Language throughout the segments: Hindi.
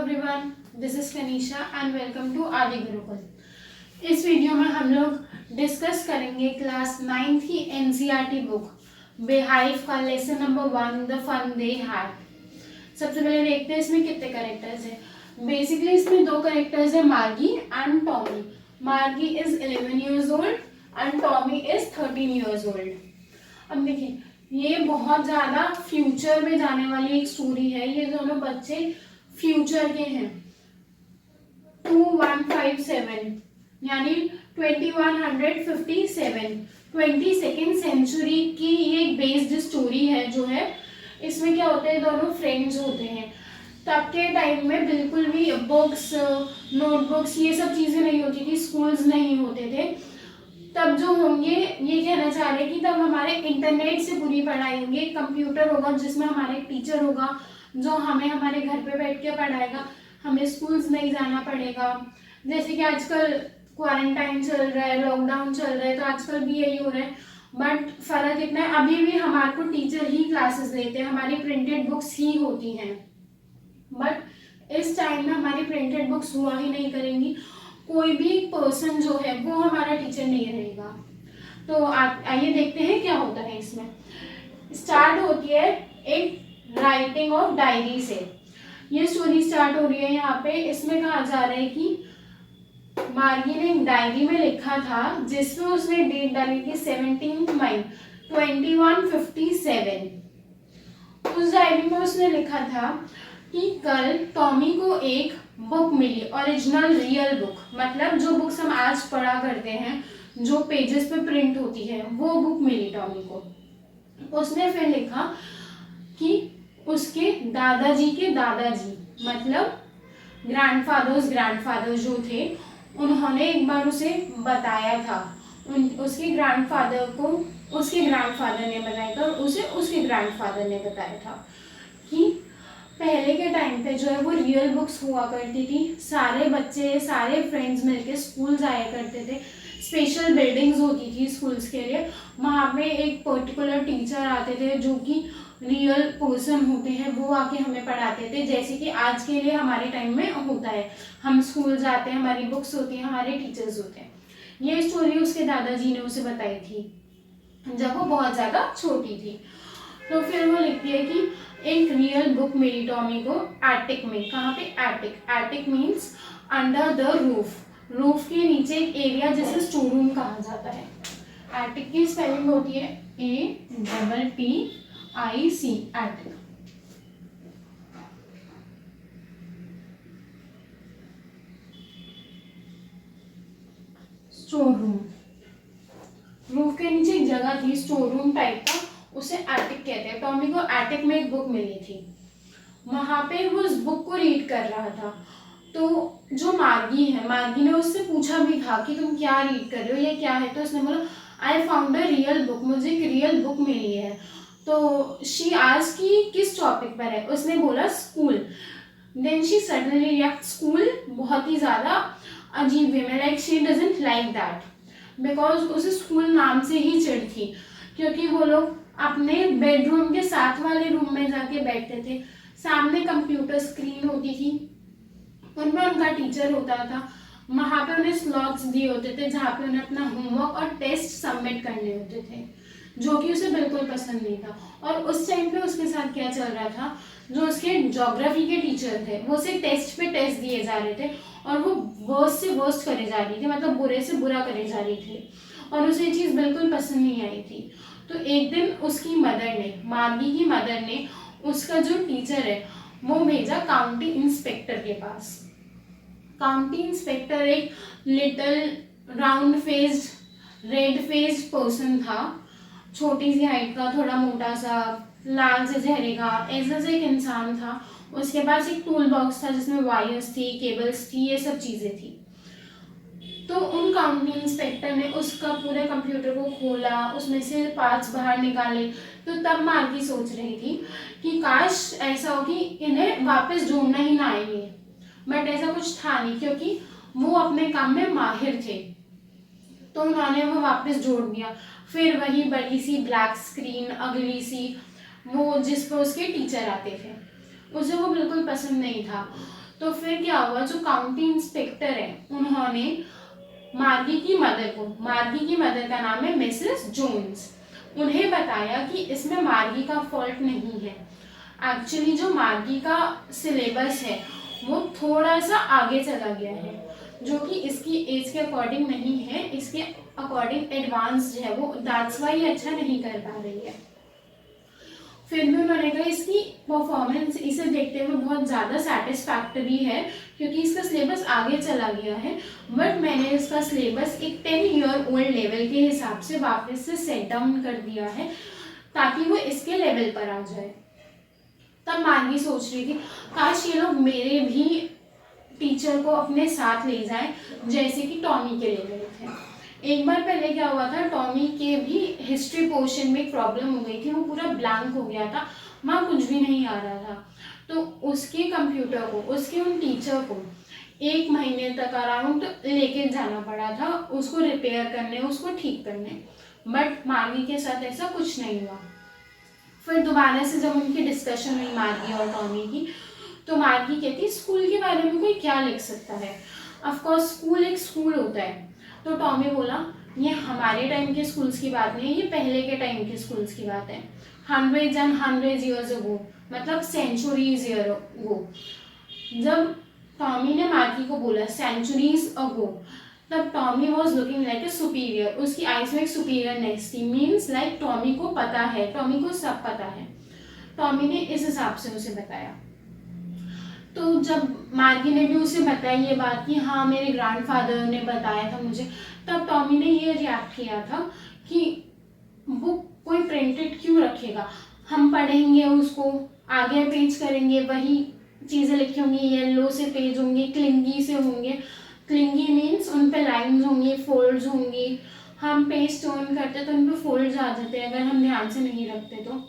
Everyone, this is Kanisha and welcome to Aadi Gurukul. इस वीडियो में हम लोग डिस्कस करेंगे क्लास 9 की एनसीईआरटी बुक बेहाइव का lesson number 1 the fun they had. सबसे पहले देखते हैं इसमें कितने कैरेक्टर्स हैं। बेसिकली इसमें दो कैरेक्टर्स है, मार्गी एंड टॉमी। मार्गी is 11 years old and Tommy is 13 years old। अब देखिए, ये बहुत ज़्यादा फ्यूचर में जाने वाली एक स्टोरी है। ये दोनों बच्चे फ्यूचर के हैं। 2157 यानी 2157 22nd सेंचुरी की ये बेस्ड स्टोरी है जो है। इसमें क्या होता है, दोनों फ्रेंड्स होते हैं। तब के टाइम में बिल्कुल भी बुक्स, नोटबुक्स, ये सब चीज़ें नहीं होती थी, स्कूल्स नहीं होते थे। तब जो होंगे, ये कहना चाह रहे हैं कि तब हमारे इंटरनेट से पूरी पढ़ाई होंगी। कंप्यूटर होगा जिसमें हमारे टीचर होगा जो हमें हमारे घर पे बैठ के पढ़ाएगा, हमें स्कूल्स नहीं जाना पड़ेगा। जैसे कि आजकल क्वारंटाइन चल रहा है, लॉकडाउन चल रहा है, तो आजकल भी यही हो रहा है। बट फर्क इतना है, अभी भी हमारे को टीचर ही क्लासेस देते हैं, हमारी प्रिंटेड बुक्स ही होती हैं। बट इस टाइम में हमारी प्रिंटेड बुक्स हुआ ही नहीं करेंगी। कोई भी पर्सन जो है वो हमारा टीचर नहीं रहेगा। तो आइए देखते हैं क्या होता है। इसमें स्टार्ट होती है एक राइटिंग ऑफ डायरी से। ये स्टोरी स्टार्ट हो रही है यहाँ पे। इसमें कहा जा रहा है कि मार्गी ने एक डायरी में लिखा था जिसमें उसने डेट डाली थी 17 मई 2157। उस डायरी में उसने लिखा था कि कल टॉमी को एक बुक मिली, ओरिजिनल रियल बुक, मतलब जो बुक्स हम आज पढ़ा करते हैं, जो पेजेस पे प्रिंट होती है, वो बुक मिली टॉमी को। उसने फिर लिखा कि उसके दादाजी के दादाजी, मतलब ग्रैंडफादर जो थे, उन्होंने एक बार उसे बताया था। उसके ग्रैंडफादर को उसके ग्रैंडफादर ने बताया था और उसे उसके ग्रैंडफादर ने बताया था कि पहले के टाइम पे जो है वो रियल बुक्स हुआ करती थी। सारे बच्चे, सारे फ्रेंड्स मिलके स्कूल जाया करते थे। स्पेशल बिल्डिंग्स होती थी स्कूल्स के लिए। वहाँ पे एक पर्टिकुलर टीचर आते थे जो कि रियल पर्सन होते हैं, वो आके हमें पढ़ाते थे। जैसे कि आज के लिए हमारे टाइम में होता है, हम स्कूल जाते हैं, हमारी बुक्स होती हैं, हमारे टीचर्स होते हैं। ये स्टोरी उसके दादाजी ने उसे बताई थी जब वो बहुत ज़्यादा छोटी थी। तो फिर वो लिखती है कि एक रियल बुक मिली टॉमी को एटिक में। कहाँ पे? Attic. Attic means under the roof. Roof के नीचे एक एरिया जिसे स्टोर रूम कहा जाता है। एटिक की स्पेलिंग होती है ATTIC, attic. Store room. Roof के नीचे एक जगह थी स्टोर रूम टाइप का, उसे एटिक कहते हैं। टॉमी को एटिक में एक बुक मिली थी, वहां पे वो उस बुक को रीड कर रहा था। तो जो मार्गी है, मार्गी ने उससे पूछा भी था कि तुम क्या रीड कर रहे हो, ये क्या है? तो उसने बोला I found a real book, मुझे एक रियल बुक मिली है। तो शी आस्क्ड कि किस टॉपिक पर है? उसने बोला school. Then she suddenly react, school, बहुत ही ज़्यादा अजीब वे में, like she doesn't like that, because उसे स्कूल नाम से ही चिढ़ थी। क्योंकि वो लोग अपने बेडरूम के साथ वाले रूम में जाके बैठते थे, सामने कंप्यूटर स्क्रीन होती थी, उनमें उनका टीचर होता था, वहाँ पे उन्हें स्लॉट्स दिए होते थे जहाँ पे उन्हें अपना होमवर्क और टेस्ट सबमिट करने होते थे, जो कि उसे बिल्कुल पसंद नहीं था। और उस टाइम पे उसके साथ क्या चल रहा था, जो उसके ज्योग्राफी के टीचर थे वो उसे टेस्ट पे टेस्ट दिए जा रहे थे और वो वर्स्ट से वर्स्ट करे जा रही थी, मतलब बुरे से बुरा करे जा रही थी, और उसे ये चीज़ बिल्कुल पसंद नहीं आई थी। तो एक दिन उसकी मदर ने, मार्गी की मदर ने, उसका जो टीचर है वो भेजा काउंटी इंस्पेक्टर के पास। काउंटी इंस्पेक्टर एक little round faced, red faced person था, छोटी सी हाइट का, थोड़ा मोटा सा, लाल से चेहरे का, ऐसा से एक इंसान था। उसके पास एक टूल बॉक्स था जिसमें वायर्स थी, केबल्स थी, ये सब चीज़ें थी। तो उन काउंटी इंस्पेक्टर ने उसका पूरे कंप्यूटर को खोला, उसमें से पार्ट्स बाहर निकाले। तो तब मार्गी सोच रही थी कि काश ऐसा हो कि इन्हें वापस ढूंढना ही ना आएंगे, बट ऐसा कुछ था नहीं क्योंकि वो अपने काम में माहिर थे। तो उन्होंने वो वापस जोड़ दिया। फिर वही बड़ी सी ब्लैक स्क्रीन, अगली सी, वो जिस पर उसके टीचर आते थे, उसे वो बिल्कुल पसंद नहीं था। तो फिर क्या हुआ, जो काउंटी इंस्पेक्टर है उन्होंने मार्गी की मदर का नाम है मिसेस जोन्स, उन्हें बताया कि इसमें मार्गी का फॉल्ट नहीं है। एक्चुअली जो मार्गी का सिलेबस है वो थोड़ा सा आगे चला गया है, जो कि इसकी एज के अकॉर्डिंग नहीं है, इसके अकॉर्डिंग एडवांस्ड है वो, दैट्स वाई अच्छा नहीं कर पा रही है। फिर भी उन्होंने कहा इसकी परफॉर्मेंस इसे देखते हुए बहुत ज़्यादा सेटिस्फैक्टरी है, क्योंकि इसका सिलेबस आगे चला गया है, बट मैंने इसका सिलेबस एक 10 ईयर ओल्ड लेवल के हिसाब से वापस से सेट डाउन कर दिया है, ताकि वो इसके लेवल पर आ जाए। तब मार्गी सोच रही थी काश ये लोग मेरे भी टीचर को अपने साथ ले जाएं, जैसे कि टॉमी के ले गए थे। एक बार पहले क्या हुआ था, टॉमी के भी हिस्ट्री पोर्शन में प्रॉब्लम हो गई थी, वो पूरा ब्लैंक हो गया था, वहाँ कुछ भी नहीं आ रहा था। तो उसके कंप्यूटर को, उसके उन टीचर को 1 महीने तक अराउंड लेके जाना पड़ा था उसको रिपेयर करने, उसको ठीक करने, बट मार्गी के साथ ऐसा कुछ नहीं हुआ। फिर दोबारा से जब उनकी डिस्कशन हुई मार्गी और टॉमी की, तो मार्गी कहती स्कूल के बारे में कोई क्या लिख सकता है, ऑफकोर्स स्कूल एक स्कूल होता है। तो टॉमी बोला ये हमारे टाइम के स्कूल्स की बात नहीं है, ये पहले के टाइम के स्कूल्स की बात है, hundreds and hundreds years ago, मतलब सेंचुरीज ईयर अगो। जब टॉमी ने मार्गी को बोला सेंचुरीज अगो, तब Tommy was looking like a superior, उसकी आइज में एक सुपीरियरनेस थी, मीन्स लाइक टॉमी को पता है, टॉमी को सब पता है। टॉमी ने इस हिसाब से उसे बताया। तो जब मार्गी ने भी उसे बताया ये बात कि हाँ मेरे ग्रैंडफादर ने बताया था मुझे, तब टॉमी ने ये रिएक्ट किया था कि बुक कोई प्रिंटेड क्यों रखेगा, हम पढ़ेंगे उसको, आगे पेज करेंगे, वही चीज़ें लिखी होंगी, येलो से पेज होंगे, क्लिंगी से होंगे, क्लिंगी मीन्स उन पे लाइन्स होंगी, फोल्ड्स होंगी, हम पेज टर्न करते तो उन पे फोल्ड्स आ जाते हैं अगर हम ध्यान से नहीं रखते तो,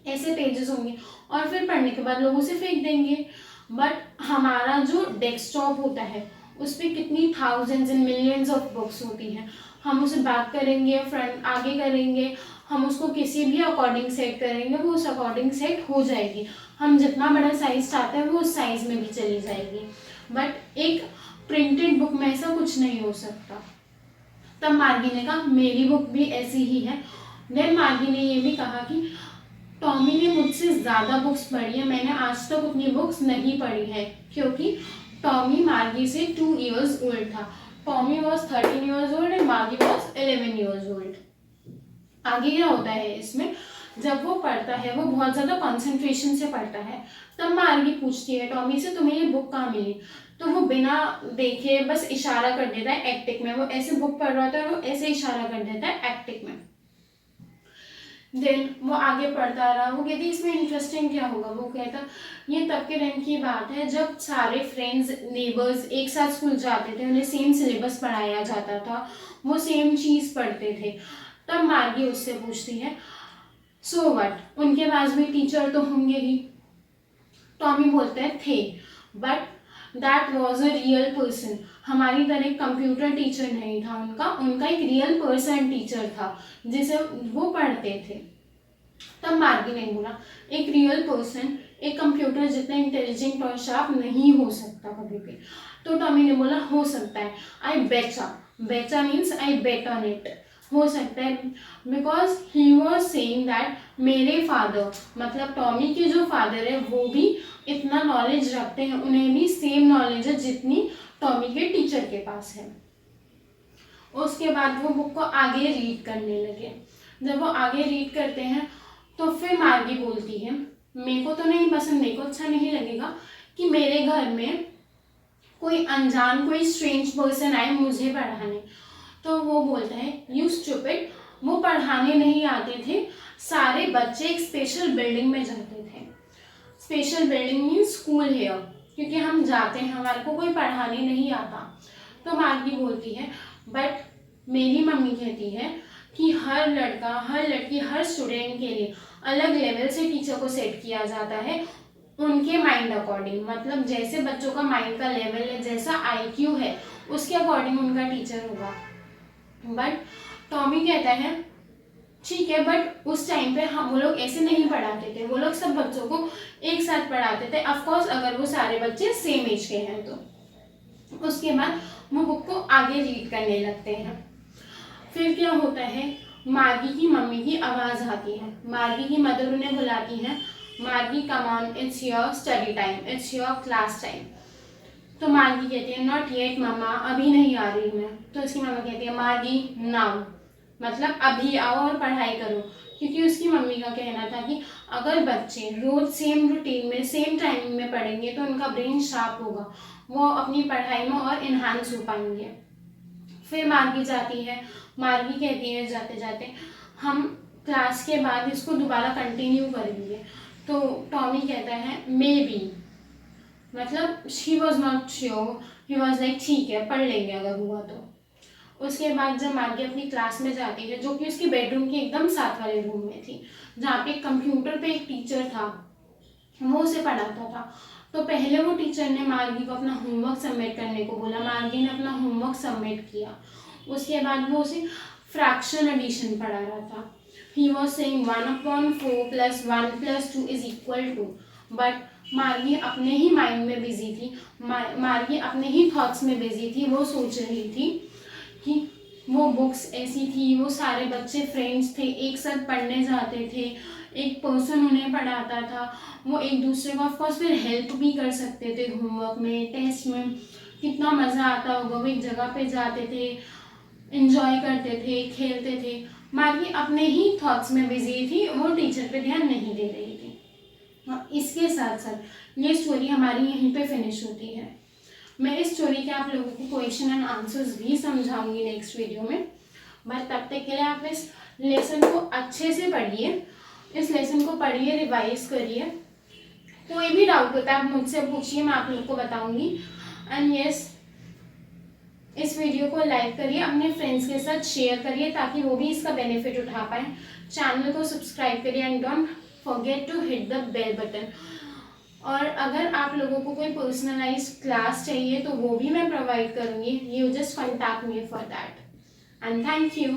ऐसे पेजेस होंगे, और फिर पढ़ने के बाद लोग उसे फेंक देंगे। बट हमारा जो डेस्कटॉप होता है उस पर कितनी thousands and millions of books होती हैं, हम उसे बैक करेंगे, फ्रंट आगे करेंगे, हम उसको किसी भी अकॉर्डिंग सेट करेंगे, वो उस अकॉर्डिंग सेट हो जाएगी, हम जितना बड़ा साइज चाहते हैं वो उस साइज में भी चली जाएगी। बट एक प्रिंटेड बुक में ऐसा कुछ नहीं हो सकता। तब मार्गी ने कहा मेरी बुक भी ऐसी ही है। देन मार्गी ने ये भी कहा कि टॉमी ने मुझसे ज़्यादा बुक्स पढ़ी है, मैंने आज तक उतनी बुक्स नहीं पढ़ी है, क्योंकि टॉमी मार्गी से 2 years ओल्ड था। Tommy was 13 years old and मार्गी वॉज 11 years ओल्ड। आगे क्या होता है इसमें, जब वो पढ़ता है वो बहुत ज़्यादा कॉन्सेंट्रेशन से पढ़ता है, तब मार्गी पूछती है टॉमी से तुम्हें ये बुक कहाँ मिली, तो वो बिना देखे बस इशारा कर देता है एक्टिक में, वो ऐसे बुक पढ़ रहा होता है, वो ऐसे इशारा कर देता है एक्टिक में। देन वो आगे पढ़ता रहा, वो कहती इसमें इंटरेस्टिंग क्या होगा, वो कहता ये तब के टाइम की बात है जब सारे फ्रेंड्स नेबर्स एक साथ स्कूल जाते थे, उन्हें सेम सिलेबस पढ़ाया जाता था, वो सेम चीज़ पढ़ते थे। तब मार्गी उससे पूछती है सो व्हाट, उनके पास भी टीचर तो होंगे ही। टॉमी बोलते हैं थे, but that was a real person, हमारी तरह कंप्यूटर टीचर नहीं था उनका, उनका एक रियल पर्सन टीचर था जिसे वो पढ़ते थे। तब मार्गी ने बोला एक रियल पर्सन एक कंप्यूटर जितना इंटेलिजेंट और शार्प नहीं हो सकता कभी भी। तो टॉमी ने बोला हो सकता है, आई बेचा, बेचा means I bet on it, हो सकता है, because he was saying that मेरे फादर, मतलब टॉमी के जो फादर है वो भी इतना नॉलेज रखते हैं, उन्हें भी सेम नॉलेज है जितनी टॉमी के टीचर के पास है। उसके बाद वो बुक को आगे रीड करने लगे। जब वो आगे रीड करते हैं तो फिर मार्गी बोलती है मेरे को तो नहीं पसंद, मेरे को अच्छा नहीं लगेगा कि मेरे घर में कोई अनजान, कोई स्ट्रेंज पर्सन आए मुझे पढ़ाने। तो वो बोलता है यू स्टूपिड, वो पढ़ाने नहीं आते थे, सारे बच्चे एक स्पेशल बिल्डिंग में जाते थे। Special building means school here, क्योंकि हम जाते हैं, हमारे को कोई पढ़ाने नहीं आता। तो मार्गी बोलती है बट मेरी मम्मी कहती है कि हर लड़का, हर लड़की, हर स्टूडेंट के लिए अलग लेवल से टीचर को सेट किया जाता है उनके माइंड अकॉर्डिंग, मतलब जैसे बच्चों का माइंड का लेवल है, जैसा IQ है, उसके अकॉर्डिंग उनका टीचर होगा। बट टॉमी कहता है ठीक है, बट उस टाइम पे हम वो लोग ऐसे नहीं पढ़ाते थे, वो लोग सब बच्चों को एक साथ पढ़ाते थे। ऑफ कोर्स अगर वो सारे बच्चे सेम एज के हैं तो। उसके बाद वो बुक को आगे रीड करने लगते हैं। फिर क्या होता है, मार्गी की मम्मी की आवाज़ आती है, मार्गी की मदर उन्हें बुलाती है, मार्गी come on, it's your study time, it's your class time. तो मार्गी कहती है नॉट येट मम्मा, अभी नहीं आ रही मैं। तो उसकी मम्मा कहती है मार्गी नाउ, मतलब अभी आओ और पढ़ाई करो। क्योंकि उसकी मम्मी का कहना था कि अगर बच्चे रोज सेम रूटीन में सेम टाइमिंग में पढ़ेंगे तो उनका ब्रेन शार्प होगा, वो अपनी पढ़ाई में और इन्हांस हो पाएंगे। फिर मार्गी जाती है, मार्गी कहती है जाते जाते हम क्लास के बाद इसको दोबारा कंटिन्यू करेंगे। तो टॉमी कहता है मे बी, मतलब she was not sure, he was like ठीक है पढ़ लेंगे अगर हुआ तो। उसके बाद जब मार्गी अपनी क्लास में जाती है, जो कि उसकी बेडरूम के एकदम साथ वाले रूम में थी, जहाँ पे कंप्यूटर पे एक टीचर था, वो उसे पढ़ाता था। तो पहले वो टीचर ने मार्गी को अपना होमवर्क सबमिट करने को बोला, मार्गी ने अपना होमवर्क सबमिट किया। उसके बाद वो उसे फ्रैक्शन एडिशन पढ़ा रहा था। ही वॉज सेइंग 1/4 + 1 + 2 = 2, बट मार्गी अपने ही माइंड में बिजी थी, मार्गी अपने ही थॉट्स में बिजी थी। वो सोच रही थी कि वो बुक्स ऐसी थी, वो सारे बच्चे फ्रेंड्स थे, एक साथ पढ़ने जाते थे, एक पर्सन उन्हें पढ़ाता था, वो एक दूसरे को ऑफकोर्स फिर हेल्प भी कर सकते थे होमवर्क में, टेस्ट में। कितना मज़ा आता होगा, वो एक जगह पे जाते थे, इंजॉय करते थे, खेलते थे। मार्गी अपने ही थॉट्स में बिजी थी, वो टीचर पे ध्यान नहीं दे रही थी। इसके साथ साथ ये स्टोरी हमारी यहीं पे फिनिश होती है। मैं इस स्टोरी के आप लोगों को क्वेश्चन एंड आंसर्स भी समझाऊंगी नेक्स्ट वीडियो में। बट तब तक के लिए आप इस लेसन को अच्छे से पढ़िए, इस लेसन को पढ़िए, रिवाइज करिए। कोई भी डाउट होता है आप मुझसे पूछिए, मैं आप लोग को बताऊंगी। एंड यस, इस वीडियो को लाइक करिए, अपने फ्रेंड्स के साथ शेयर करिए ताकि वो भी इसका बेनिफिट उठा पाए। चैनल को सब्सक्राइब करिए and don't forget to hit the bell button. और अगर आप लोगों को कोई पर्सनलाइज क्लास चाहिए तो वो भी मैं प्रोवाइड करूँगी। You just contact me for that and thank you.